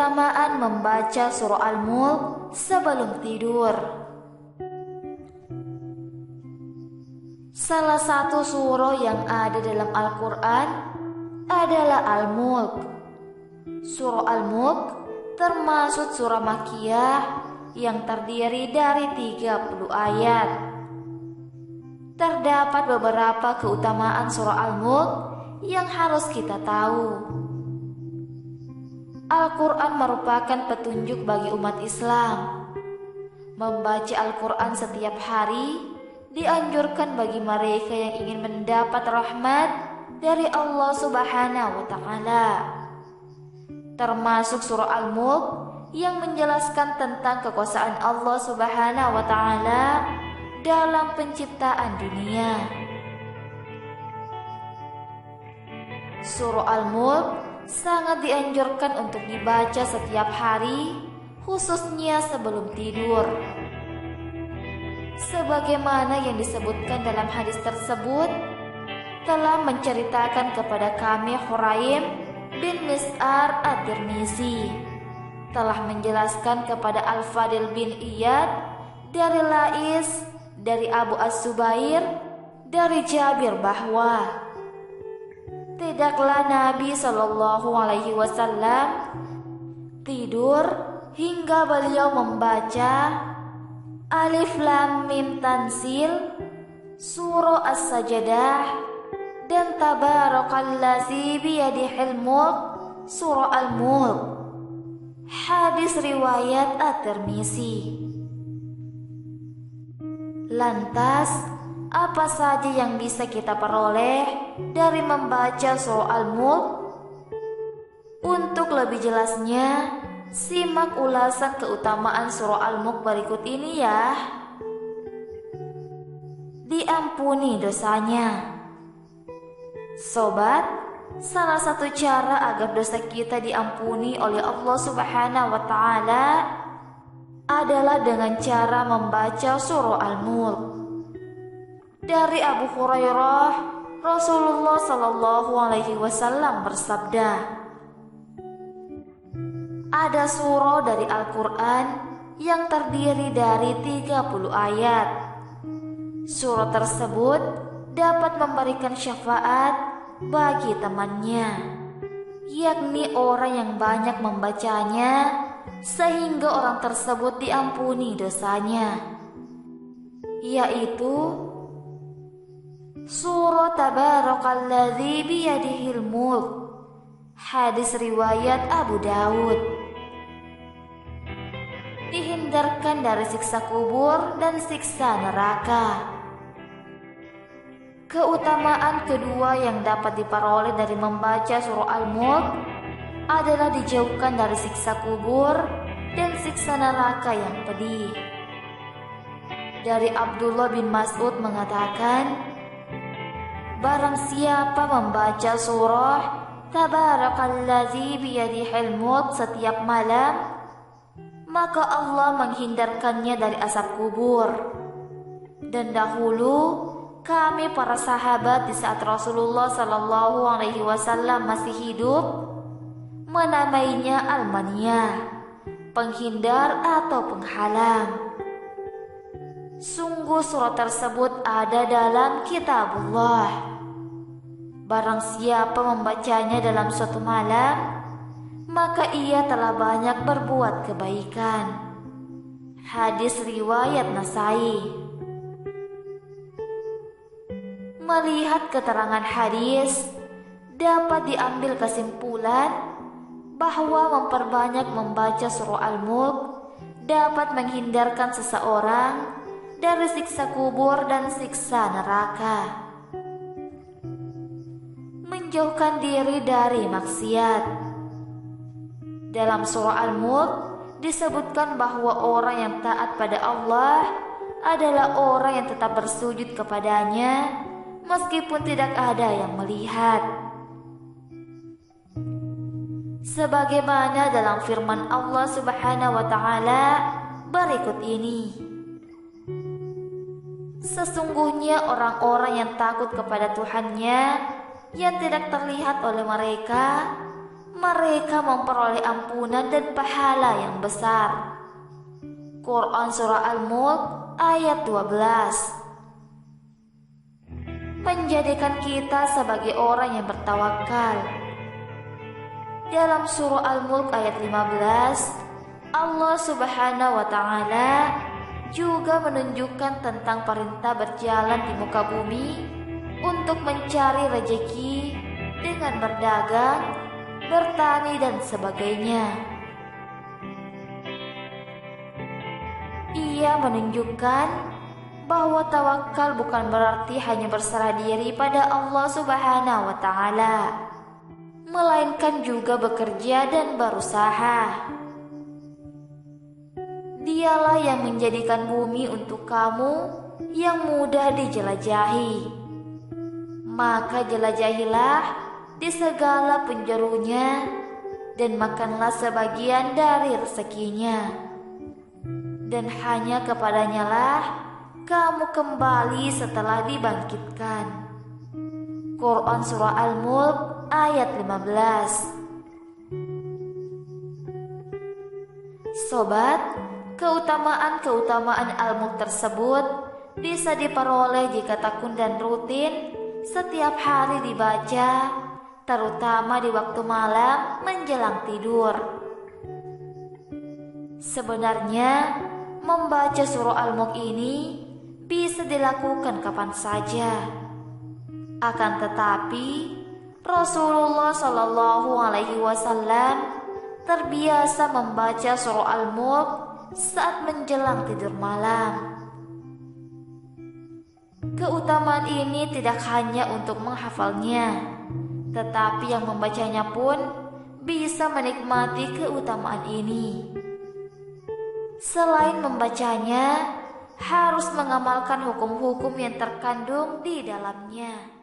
Keutamaan membaca surah Al-Mulk sebelum tidur. Salah satu surah yang ada dalam Al-Quran adalah Al-Mulk. Surah Al-Mulk termasuk surah Makkiyah yang terdiri dari 30 ayat. Terdapat beberapa keutamaan surah Al-Mulk yang harus kita tahu. Al-Quran merupakan petunjuk bagi umat Islam. Membaca Al-Quran setiap hari dianjurkan bagi mereka yang ingin mendapat rahmat dari Allah Subhanahu wa Ta'ala. Termasuk surah Al-Mulk yang menjelaskan tentang kekuasaan Allah Subhanahu wa Ta'ala dalam penciptaan dunia. Surah Al-Mulk sangat dianjurkan untuk dibaca setiap hari, khususnya sebelum tidur. Sebagaimana yang disebutkan dalam hadis tersebut, telah menceritakan kepada kami Huraim bin Mis'ar At-Tirmizi, telah menjelaskan kepada Al-Fadil bin Iyad dari Lais, dari Abu As-Subair, dari Jabir bahwa tidaklah Nabi Shallallahu Alaihi Wasallam tidur hingga beliau membaca Alif Lam Mim Tanzil, Surah As-Sajdah, dan Tabarakalladzi biyadihil mulk, Surah Al-Mulk. Hadis riwayat At-Tirmizi. Lantas, apa saja yang bisa kita peroleh dari membaca surah Al-Mulk? Untuk lebih jelasnya, simak ulasan keutamaan surah Al-Mulk berikut ini ya. Diampuni dosanya. Sobat, salah satu cara agar dosa kita diampuni oleh Allah Subhanahu wa Ta'ala adalah dengan cara membaca surah Al-Mulk. Dari Abu Hurairah, Rasulullah Shallallahu Alaihi Wasallam bersabda, ada surah dari Al-Quran yang terdiri dari 30 ayat. Surah tersebut dapat memberikan syafaat bagi temannya, yakni orang yang banyak membacanya, sehingga orang tersebut diampuni dosanya, yaitu Surah Tabarakalladzi biyadihil mulk. Hadis riwayat Abu Daud. Dihindarkan dari siksa kubur dan siksa neraka. Keutamaan kedua yang dapat diperoleh dari membaca surah Al-Mulk adalah dijauhkan dari siksa kubur dan siksa neraka yang pedih. Dari Abdullah bin Mas'ud mengatakan, barang siapa membaca surah Tabarakalladzi biyadihil mulk setiap malam, maka Allah menghindarkannya dari asap kubur. Dan dahulu kami para sahabat di saat Rasulullah Sallallahu Alaihi Wasallam masih hidup menamainya Al-Maniyah, penghindar atau penghalang. Sungguh surat tersebut ada dalam kitabullah. Barang siapa membacanya dalam suatu malam, maka ia telah banyak berbuat kebaikan. Hadis riwayat Nasai. Melihat keterangan hadis, dapat diambil kesimpulan bahwa memperbanyak membaca surah Al-Mulk dapat menghindarkan seseorang dari siksa kubur dan siksa neraka, menjauhkan diri dari maksiat. Dalam surah Al-Mulk disebutkan bahwa orang yang taat pada Allah adalah orang yang tetap bersujud kepadanya meskipun tidak ada yang melihat. Sebagaimana dalam firman Allah Subhanahu wa Ta'ala berikut ini, sesungguhnya orang-orang yang takut kepada Tuhannya yang tidak terlihat oleh mereka, mereka memperoleh ampunan dan pahala yang besar. Quran Surah Al-Mulk ayat 12 menjadikan kita sebagai orang yang bertawakal. Dalam Surah Al-Mulk ayat 15, Allah Subhanahu wa Ta'ala juga menunjukkan tentang perintah berjalan di muka bumi untuk mencari rezeki dengan berdagang, bertani, dan sebagainya. Ia menunjukkan bahwa tawakal bukan berarti hanya berserah diri pada Allah Subhanahu wa Ta'ala, melainkan juga bekerja dan berusaha. Dialah yang menjadikan bumi untuk kamu yang mudah dijelajahi. Maka jelajahilah di segala penjurunya dan makanlah sebagian dari rezekinya. Dan hanya kepadanya lah kamu kembali setelah dibangkitkan. Quran Surah Al-Mulk ayat 15. Sobat, keutamaan Al-Mulk tersebut bisa diperoleh jika tekun dan rutin setiap hari dibaca, terutama di waktu malam menjelang tidur. Sebenarnya, membaca surah Al-Mulk ini bisa dilakukan kapan saja. Akan tetapi, Rasulullah Shallallahu Alaihi Wasallam terbiasa membaca surah Al-Mulk saat menjelang tidur malam. Keutamaan ini tidak hanya untuk menghafalnya, tetapi yang membacanya pun bisa menikmati keutamaan ini. Selain membacanya, harus mengamalkan hukum-hukum yang terkandung di dalamnya.